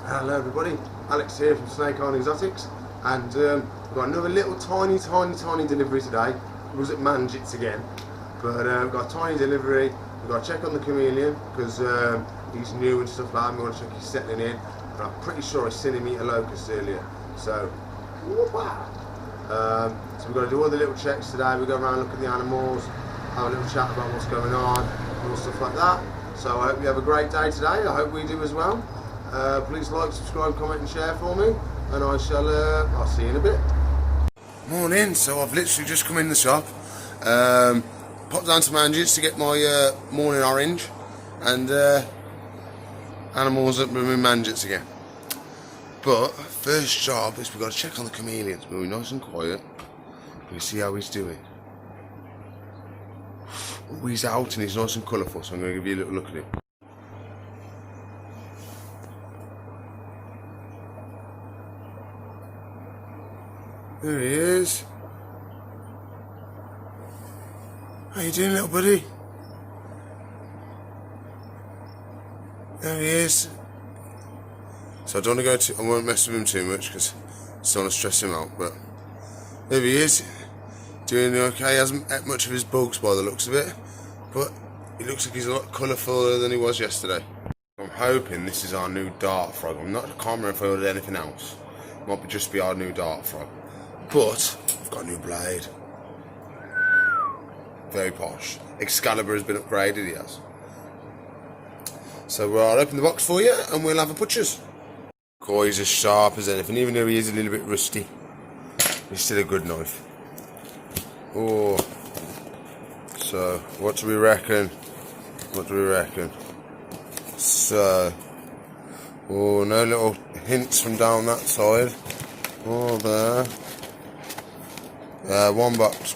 Hello everybody, Alex here from Snake Island Exotics, and we've got another little tiny delivery today. It was at Manjits again, but we've got a tiny delivery. We've got to check on the chameleon because he's new and stuff like that, and we want to check he's settling in. And I'm pretty sure I seen him eat a locust earlier, so wow. So we've got to do all the little checks today. We go around, look at the animals, have a little chat about what's going on, and all stuff like that. So I hope you have a great day today. I hope we do as well. Please like, subscribe, comment and share for me, and I'll see you in a bit. Morning, so I've literally just come in the shop, popped down to Manjits to get my morning orange, and animals up in Manjits again. But first job is we've got to check on the chameleons. We'll be nice and quiet. We'll see how he's doing. Oh, he's out and he's nice and colourful, so I'm going to give you a little look at him. There he is. How you doing, little buddy? There he is. So I don't want to I won't mess with him too much because I don't want to stress him out, but there he is. Doing okay. He hasn't ate much of his bugs by the looks of it, but he looks like he's a lot colourfuller than he was yesterday. I'm hoping this is our new dart frog. I can't remember if I ordered anything else. It might just be our new dart frog. But I've got a new blade. Very posh. Excalibur has been upgraded, he has. So I'll open the box for you and we'll have a butcher's. Oh, he's as sharp as anything, even though he is a little bit rusty. He's still a good knife. Oh. So, what do we reckon? What do we reckon? So. Oh, no little hints from down that side. Oh, there. One box.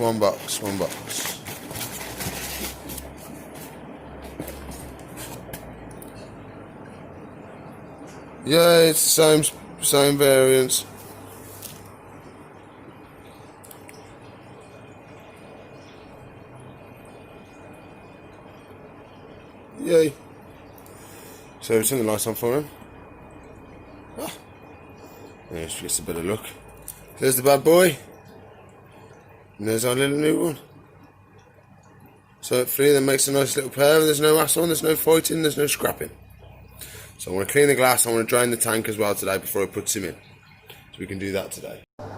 Yeah, it's the same variants. Yay. So turn the lights on for him. Ah. Yeah, just gets a better look. There's the bad boy. And there's our little new one. So hopefully that makes a nice little pair. There's no hassle, there's no fighting, there's no scrapping. So I want to clean the glass, I want to drain the tank as well today before I put him in. So we can do that today. I've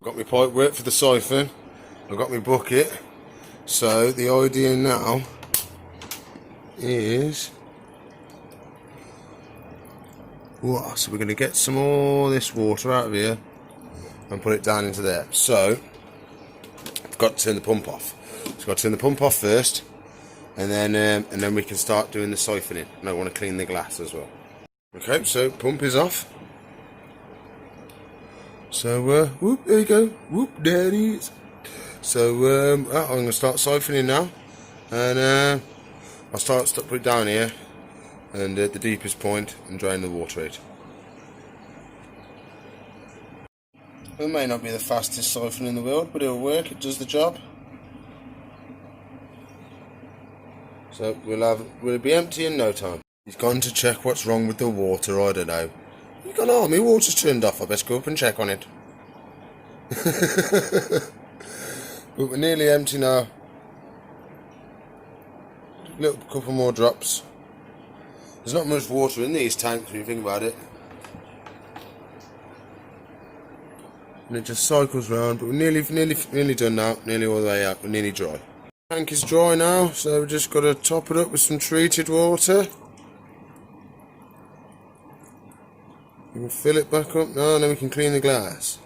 got my pipe work for the siphon. I've got my bucket. So the idea now is... Whoa, so we're going to get some more of this water out of here and put it down into there. So I've got to turn the pump off. So I've got to turn the pump off first, and then we can start doing the siphoning. And I want to clean the glass as well. Okay, so pump is off. So whoop, there you go. Whoop, there it is. So I'm going to start siphoning now, and I'll put it down here. And at the deepest point and drain the water out. It may not be the fastest siphon in the world, but it'll work, it does the job. So we'll be empty in no time. He's gone to check what's wrong with the water, I don't know. He's gone, oh, my water's turned off, I best go up and check on it. But we're nearly empty now. A little couple more drops. There's not much water in these tanks when you think about it. And it just cycles round, but we're nearly done now, nearly all the way out, we're nearly dry. The tank is dry now, so we've just got to top it up with some treated water. We can fill it back up now, and then we can clean the glass.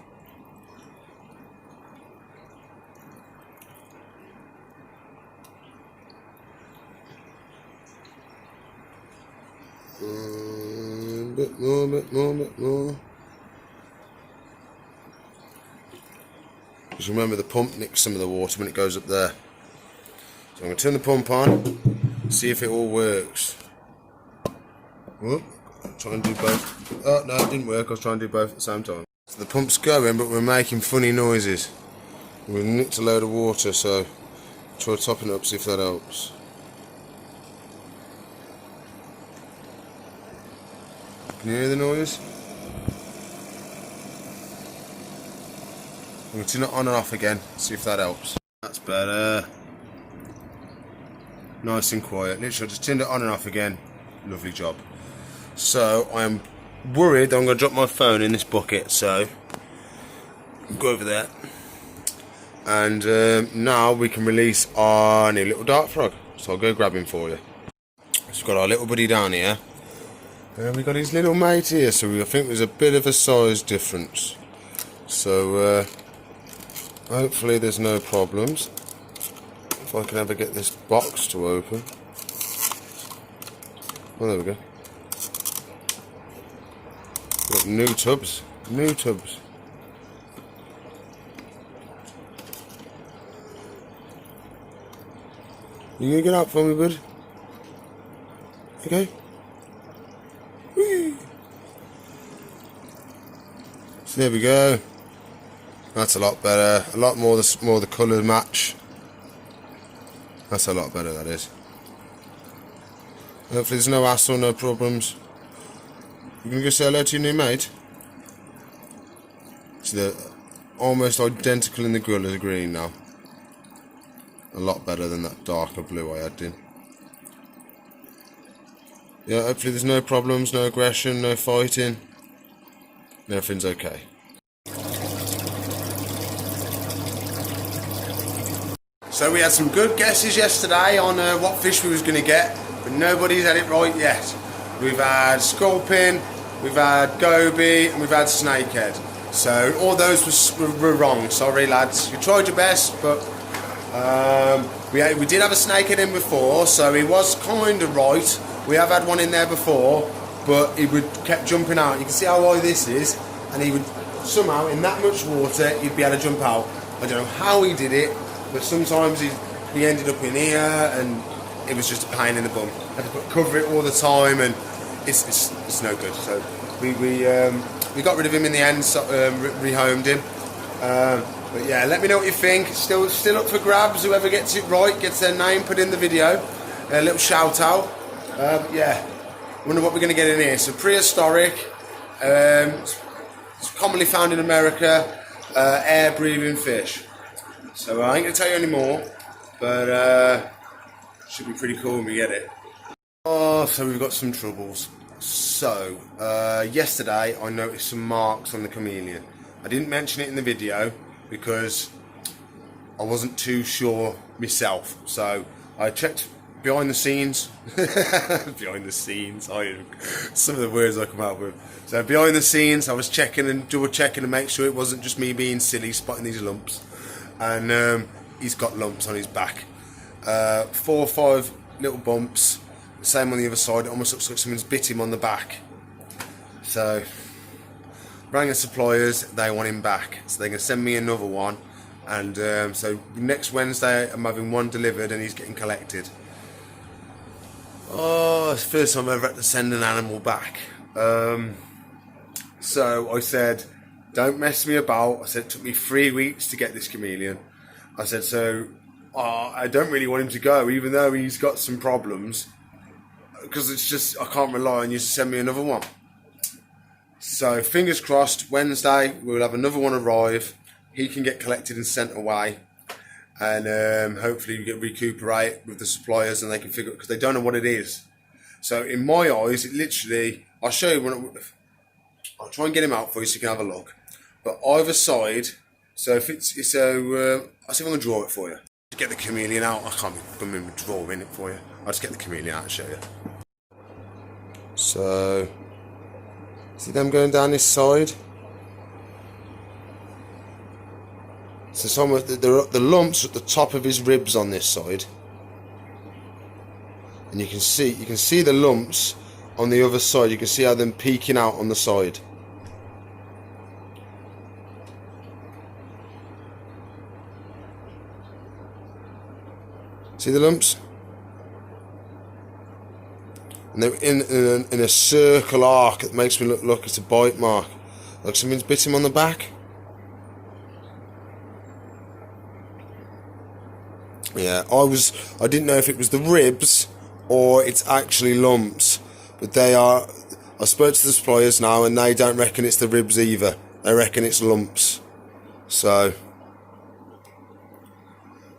Bit more. Just remember the pump nicks some of the water when it goes up there. So I'm going to turn the pump on, see if it all works. Whoop, try and do both. Oh no, it didn't work, I was trying to do both at the same time. So the pump's going, but we're making funny noises. We've nicked a load of water, so Try topping it up, see if that helps. Can you hear the noise? I'm going to turn it on and off again, see if that helps. That's better. Nice and quiet. Literally, I just turned it on and off again. Lovely job. So, I am worried I'm going to drop my phone in this bucket, so go over there. And now we can release our new little dart frog. So I'll go grab him for you. So we've got our little buddy down here. And we've got his little mate here, so I think there's a bit of a size difference. So hopefully there's no problems. If I can ever get this box to open. Oh, there we go. Got new tubs. New tubs. You gonna get out for me, bud? Okay. Whee. So there we go. That's a lot better. A lot more the colour match. That's a lot better, that is. Hopefully there's no hassle, no problems. You gonna go say hello to your new mate? So they're almost identical in the grill as green now. A lot better than that darker blue I had in. Yeah, hopefully there's no problems, no aggression, no fighting. Everything's okay. So we had some good guesses yesterday on what fish we was going to get, but nobody's had it right yet. We've had sculpin, we've had goby, and we've had snakehead. So all those were wrong. Sorry lads, you tried your best, but we did have a snakehead in before, so he was kind of right. We have had one in there before, but he kept jumping out. You can see how high this is, and he would somehow, in that much water, he'd be able to jump out. I don't know how he did it, but sometimes he ended up in here, and it was just a pain in the bum. I had to cover it all the time, and it's no good. So we got rid of him in the end, so, rehomed him. But yeah, let me know what you think. Still up for grabs. Whoever gets it right gets their name put in the video. A little shout out. Yeah, wonder what we're going to get in here. So prehistoric, it's commonly found in America, air-breathing fish. So I ain't going to tell you any more, but should be pretty cool when we get it. Oh, so we've got some troubles. So yesterday I noticed some marks on the chameleon. I didn't mention it in the video because I wasn't too sure myself. So I checked behind the scenes. Behind the scenes. Some of the words I come out with. So behind the scenes, I was checking and double checking to make sure it wasn't just me being silly spotting these lumps. And he's got lumps on his back. 4 or 5 little bumps. Same on the other side. It almost looks like someone's bit him on the back. So rang the suppliers, they want him back, so they're going to send me another one. And so next Wednesday I'm having one delivered and he's getting collected. Oh, it's the first time I've ever had to send an animal back. So I said, don't mess me about. I said it took me 3 weeks to get this chameleon. I said, so I don't really want him to go, even though he's got some problems, because it's just I can't rely on you to send me another one. So fingers crossed, Wednesday we'll have another one arrive. He can get collected and sent away, and hopefully we get recuperate with the suppliers, and they can figure it, because they don't know what it is. So in my eyes, it literally, I'll show you I'll try and get him out for you so you can have a look. But either side, so if I'll see if I can draw it for you. Get the chameleon out. I can't be drawing it for you. I'll just get the chameleon out and show you. So see them going down this side? So some of the lumps at the top of his ribs on this side, and you can see the lumps on the other side. You can see how them peeking out on the side. See the lumps? And they're in a circle arc that makes me look like it's a bite mark, like something's bit him on the back. Yeah, I didn't know if it was the ribs or it's actually lumps, but they are. I spoke to the suppliers now, and they don't reckon it's the ribs either. They reckon it's lumps. So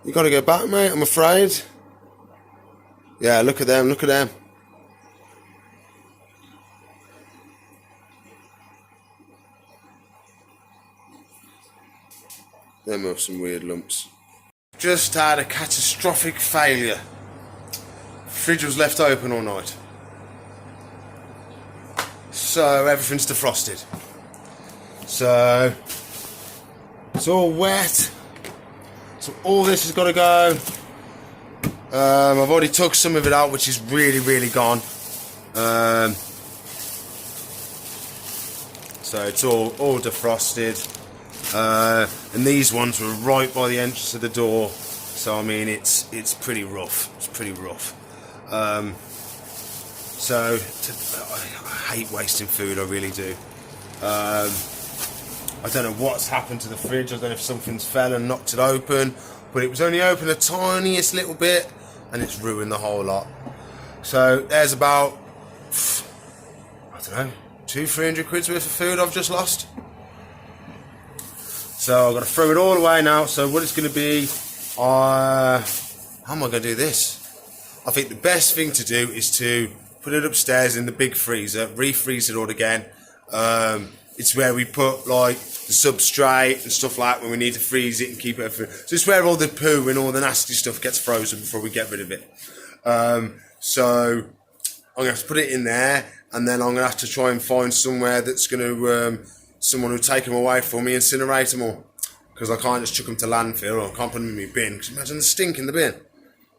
you got to go back, mate. I'm afraid. Yeah, look at them. Look at them. Them are some weird lumps. Just had a catastrophic failure. Fridge was left open all night, so everything's defrosted. So it's all wet. So all this has got to go. I've already took some of it out, which is really gone. So it's all defrosted. And these ones were right by the entrance of the door, so I mean it's pretty rough. It's pretty rough. So I hate wasting food. I really do. I don't know what's happened to the fridge. I don't know if something's fell and knocked it open, but it was only open the tiniest little bit, and it's ruined the whole lot. So there's about, I don't know, 200-300 quid's worth of food I've just lost. So I've got to throw it all away now. So what it's going to be, how am I going to do this? I think the best thing to do is to put it upstairs in the big freezer, refreeze it all again. It's where we put like the substrate and stuff like that when we need to freeze it and keep it. So it's where all the poo and all the nasty stuff gets frozen before we get rid of it. So I'm going to have to put it in there, and then I'm going to have to try and find somewhere that's going to, someone who'll take them away for me, incinerate them all. Because I can't just chuck them to landfill, or I can't put them in my bin, because imagine the stink in the bin.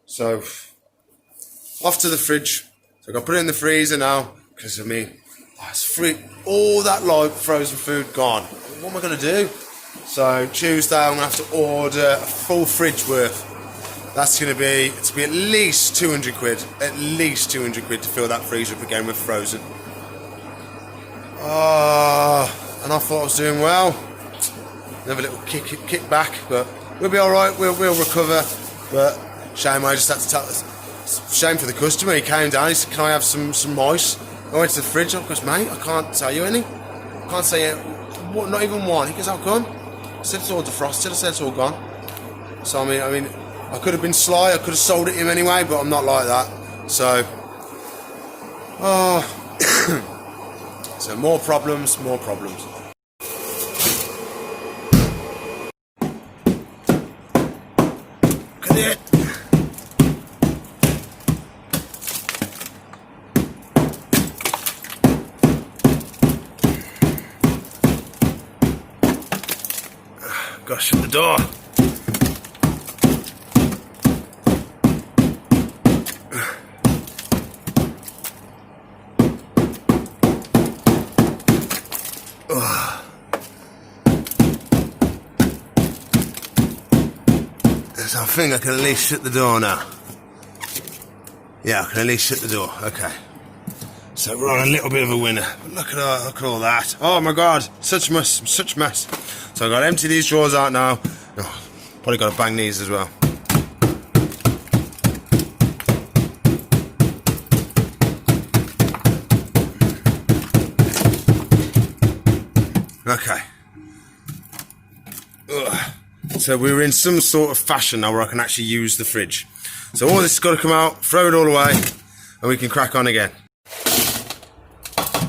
So off to the fridge. So I've got to put it in the freezer now, because I mean, it's free. All that like frozen food gone. What am I going to do? So Tuesday I'm going to have to order a full fridge worth. That's going to be, it's going to be at least 200 quid. At least 200 quid to fill that freezer up again with frozen. And I thought I was doing well. Another little kick back, but we'll be alright, we'll recover. But shame I just had to tell us. Shame for the customer. He came down, he said, can I have some mice? I went to the fridge, I goes, mate, I can't tell you any. I can't say what, not even one. He goes, how come? I said it's all defrosted, I said it's all gone. So I mean I could have been sly, I could have sold it to him anyway, but I'm not like that. So so more problems. Look at it. Gotta shut the door. So I think I can at least shut the door now. Yeah, I can at least shut the door. Okay. So we're on a little bit of a winner. But look at all that. Oh my God, such mess. So I've got to empty these drawers out now. Oh, probably got to bang these as well. Okay. Ugh. So we're in some sort of fashion now where I can actually use the fridge. So all this has got to come out, throw it all away, and we can crack on again.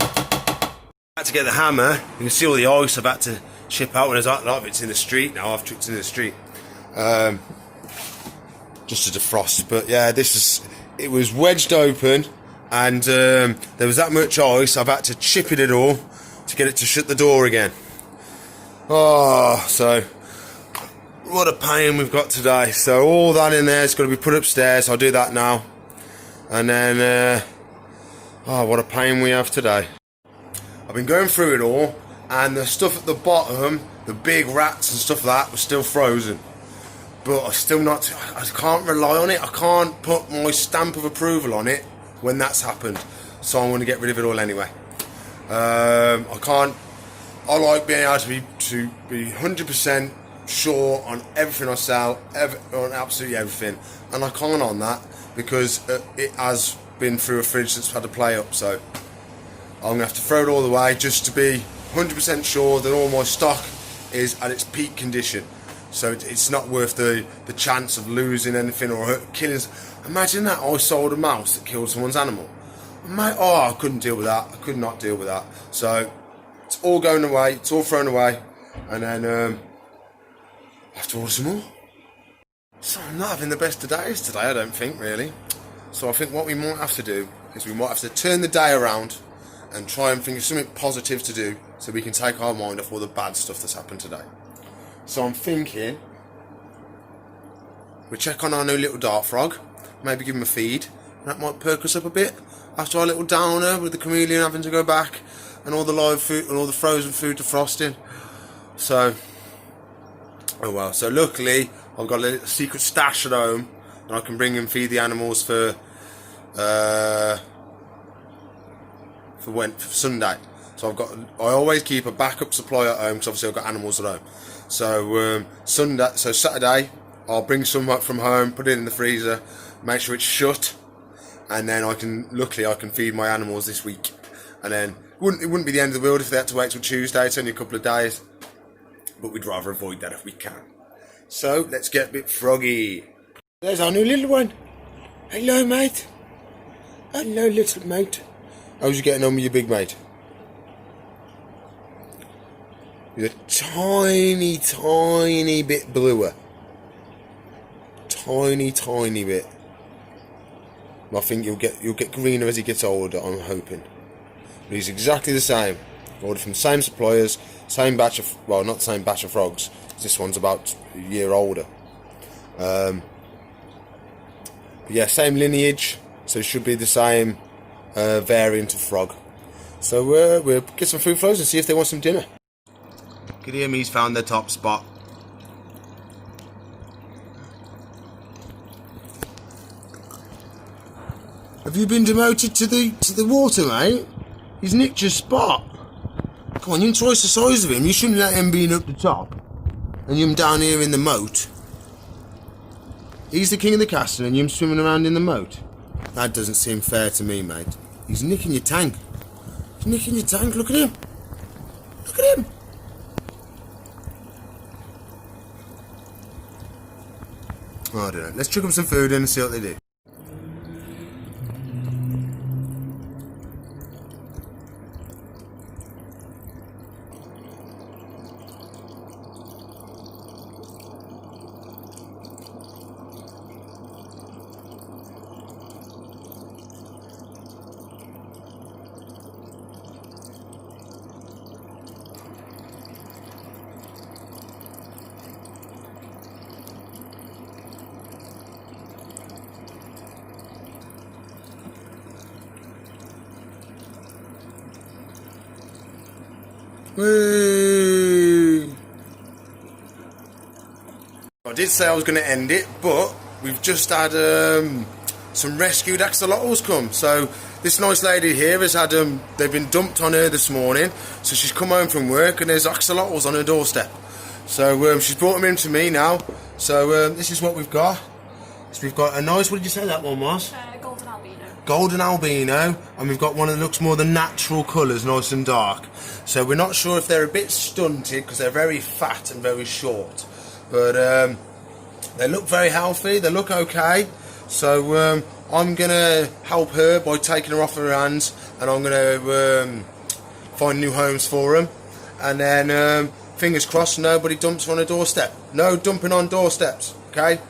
I had to get the hammer. You can see all the ice I've had to chip out, and there's a lot of it's in the street now. I've chucked it in the street just to defrost. But yeah, it was wedged open, and there was that much ice. I've had to chip it all to get it to shut the door again. Oh, so what a pain we've got today. So all that in there has got to be put upstairs. I'll do that now. And then, oh, what a pain we have today. I've been going through it all, and the stuff at the bottom, the big rats and stuff like that, was still frozen. But I can't rely on it. I can't put my stamp of approval on it when that's happened. So I'm going to get rid of it all anyway. I like being able to be 100% sure on everything I sell, on absolutely everything, and I can't on that because it has been through a fridge that's had to play up. So I'm going to have to throw it all away just to be 100% sure that all my stock is at its peak condition. So it's not worth the chance of losing anything or killing. Imagine that I sold a mouse that killed someone's animal. Mate, I couldn't deal with that. I could not deal with that. So it's all going away. It's all thrown away. And then I have to order some more. So I'm not having the best of days today, I don't think, really. So I think what we might have to do is we might have to turn the day around and try and think of something positive to do so we can take our mind off all the bad stuff that's happened today. So I'm thinking we check on our new little dart frog, maybe give him a feed. That might perk us up a bit after our little downer with the chameleon having to go back and all the live food and all the frozen food defrosting. So, oh well. So luckily I've got a little secret stash at home and I can bring and feed the animals for Sunday. So I always keep a backup supply at home because obviously I've got animals at home. So Saturday I'll bring some up from home, put it in the freezer, make sure it's shut, and then luckily I can feed my animals this week. And then it wouldn't be the end of the world if they had to wait till Tuesday. It's only a couple of days, but we'd rather avoid that if we can. So let's get a bit froggy. There's our new little one. Hello, mate. Hello, little mate. How's you getting on with your big mate? You're a tiny, tiny bit bluer. Tiny, tiny bit. I think you'll get greener as he gets older, I'm hoping. But he's exactly the same. Ordered from the same suppliers, same batch of, well, not the same batch of frogs. This one's about a year older. But yeah, same lineage, so it should be the same variant of frog. So we'll get some food flows and see if they want some dinner. Could hear me, he's found their top spot. Have you been demoted to the water, mate? He's nicked your spot. Come on, you're twice the size of him. You shouldn't let him be up the top and you're down here in the moat. He's the king of the castle and you're swimming around in the moat. That doesn't seem fair to me, mate. He's nicking your tank. He's nicking your tank. Look at him. Look at him. Oh, I don't know. Let's chuck them some food in and see what they do. Whee! I did say I was going to end it, but we've just had some rescued axolotls come. So this nice lady here has had they've been dumped on her this morning. So she's come home from work and there's axolotls on her doorstep. So she's brought them in to me now. So this is what we've got. So we've got a nice, what did you say that one was? Golden albino. Golden albino, and we've got one that looks more the natural colours, nice and dark. So we're not sure if they're a bit stunted because they're very fat and very short, but they look very healthy. They look okay. So I'm gonna help her by taking her off her hands, and I'm gonna find new homes for them. And then fingers crossed, nobody dumps on a doorstep. No dumping on doorsteps. Okay,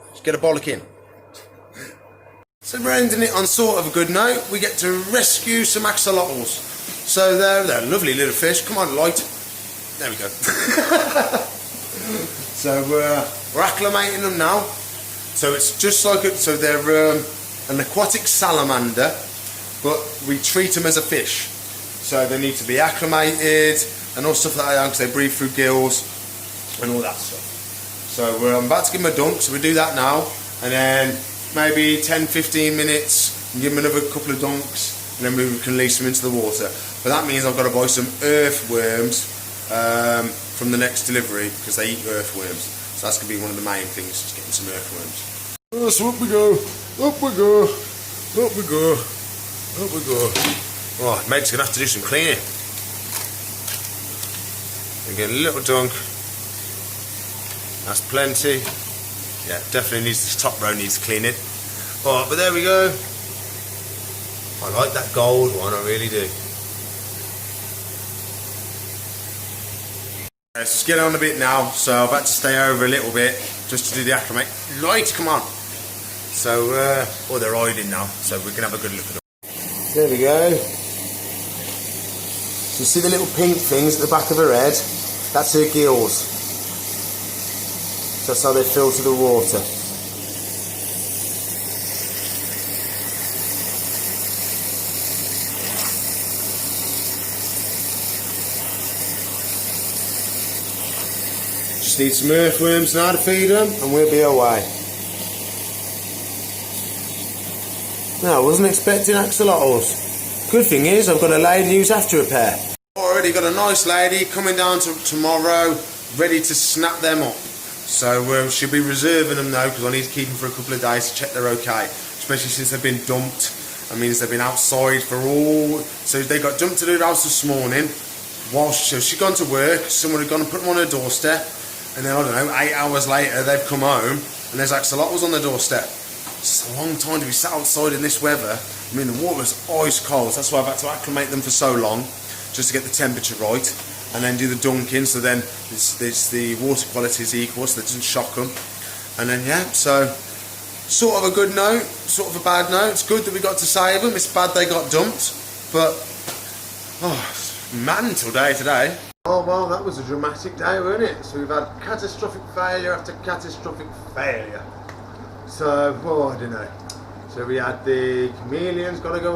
let's get a bollock in. So we're ending it on sort of a good note. We get to rescue some axolotls. So they're lovely little fish. Come on, light. There we go. So we're acclimating them now. So it's just like so they're an aquatic salamander, but we treat them as a fish. So they need to be acclimated and all stuff like that because they breathe through gills and all that stuff. So I'm about to give them a dunk. So we do that now, and then maybe 10-15 minutes and give them another couple of dunks, and then we can release them into the water. But that means I've got to buy some earthworms from the next delivery because they eat earthworms. So that's going to be one of the main things, just getting some earthworms. Oh, so up we go, up we go, up we go, up we go. Oh, mate's going to have to do some cleaning. And get a little dunk. That's plenty. Yeah, definitely needs, this top row needs cleaning. Oh, but there we go. I like that gold one, I really do. Let's get on a bit now, so I've had to stay over a little bit just to do the acclimate. Light, come on. So, oh, they're hiding now, so we can have a good look at them. There we go. So you see the little pink things at the back of her head? That's her gills. So that's how they filter the water. Just need some earthworms now to feed them and we'll be away. No, I wasn't expecting axolotls. Good thing is I've got a lady who's after a pair. Already got a nice lady coming down tomorrow, ready to snap them up. So she'll be reserving them though because I need to keep them for a couple of days to check they're okay. Especially since they've been dumped. That means they've been outside for all... So they got dumped to the house this morning. So she'd gone to work, someone had gone and put them on her doorstep. And then, I don't know, 8 hours later, they've come home and there's axolotls on the doorstep. It's a long time to be sat outside in this weather. I mean, the water's ice cold. That's why I've had to acclimate them for so long, just to get the temperature right. And then do the dunking, so then the water quality is equal, so that doesn't shock them. And then, yeah, so sort of a good note, sort of a bad note. It's good that we got to save them. It's bad they got dumped. But, oh, mental day today. Oh well, that was a dramatic day, wasn't it? So we've had catastrophic failure after catastrophic failure. So, oh, I don't know. So we had the chameleons, got to go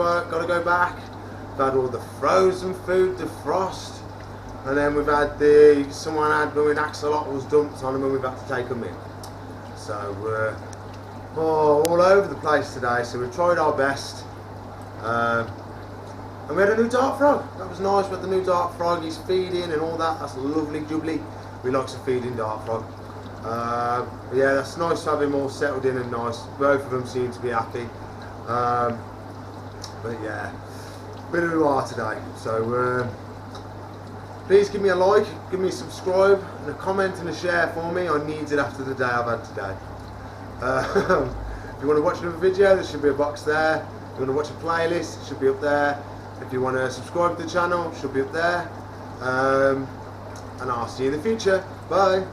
back. We've had all the frozen food, defrost, and then we've had someone had when axolotls dumped on them, and we've had to take them in. So all over the place today. So we tried our best. And we had a new dart frog. That was nice. We had the new dart frog. He's feeding and all that. That's lovely jubbly. We like to feed in dart frog. But yeah, that's nice to have him all settled in and nice. Both of them seem to be happy. But yeah, bit of a while today. So please give me a like, give me a subscribe, and a comment and a share for me. I need it after the day I've had today. If you want to watch another video, there should be a box there. If you want to watch a playlist, it should be up there. If you want to subscribe to the channel, it should be up there. And I'll see you in the future. Bye.